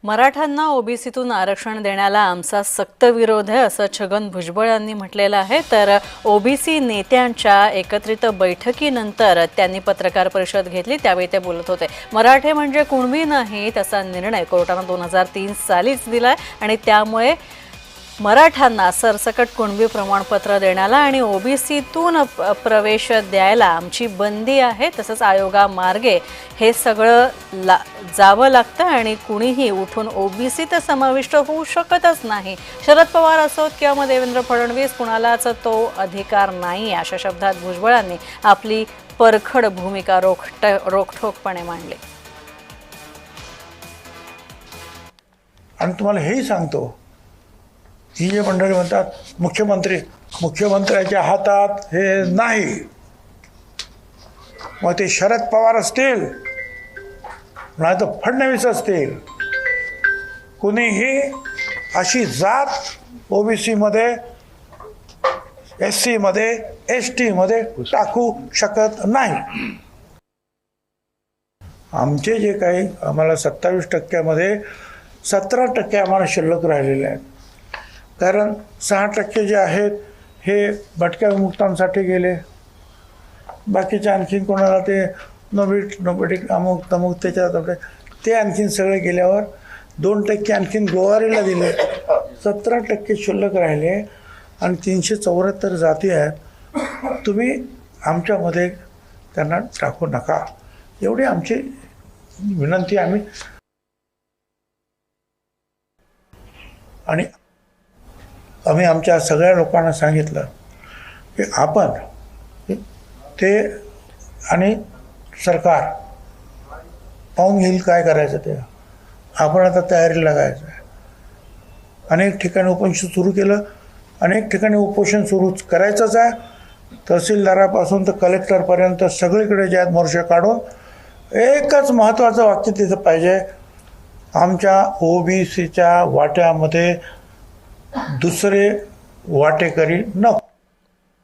मराठ्यांना ओबीसीतून आरक्षण देण्याला आमचा सक्त विरोध आहे असं छगन भुजबळ यांनी म्हटलेलं आहे। तर ओबीसी नेत्यांच्या एकत्रित बैठकीनंतर त्यांनी पत्रकार परिषद घेतली, त्यावेळी ते बोलत होते। मराठे म्हणजे कुणबी नाही असा निर्णय कोर्टाने 2003 सालीच दिलाय आणि त्यामुळे मराठ्यांना सरसकट कुणबी प्रमाणपत्र देण्याला आणि ओबीसीतून प्रवेश द्यायला आमची बंदी आहे। तसंच आयोगामार्गे हे सगळं जावं लागतं आणि कुणीही उठून ओबीसीत समाविष्ट होऊ शकतच नाही। शरद पवार असोत किंवा मग देवेंद्र फडणवीस, कुणालाच तो अधिकार नाही अशा शब्दात भुजबळांनी आपली परखड भूमिका रोखठोकपणे मांडली। आणि तुम्हाला हेही सांगतो, ही जे मंडळी म्हणतात मुख्यमंत्र्याच्या हातात हे नाही, मग ते शरद पवार असतील नाही तर फडणवीस असतील, कुणीही अशी जात ओबीसीमध्ये, एससीमध्ये, एसटीमध्ये टाकू शकत नाही। आमचे जे काही आम्हाला 27% 17% आम्हाला शिल्लक राहिलेले आहेत, कारण 6% जे आहेत हे भटक्या विमुक्तांसाठी गेले, बाकीचे आणखीन कोणाला ते नोबेटी अमुक तमुक त्याच्यात ते आणखीन सगळे गेल्यावर 2% आणखीन गोवारीला दिले, 17% शिल्लक राहिले आणि 374 जाती आहेत। तुम्ही आमच्यामध्ये त्यांना टाकू नका, एवढी आमची विनंती आम्ही आमच्या सगळ्या लोकांना सांगितलं की आपण ते आणि सरकार पाहून घेईल काय करायचं ते, आपण आता तयारीला लागायचं आहे। अनेक ठिकाणी उपोषण सुरू केलं, अनेक ठिकाणी उपोषण सुरू करायचंच आहे। तहसीलदारापासून तर कलेक्टरपर्यंत सगळीकडे जे आहेत मोर्चे काढून एकच महत्त्वाचं वाक्य तिथं पाहिजे, आमच्या ओबीसीच्या वाट्यामध्ये दुसरे वाटेकरी नको।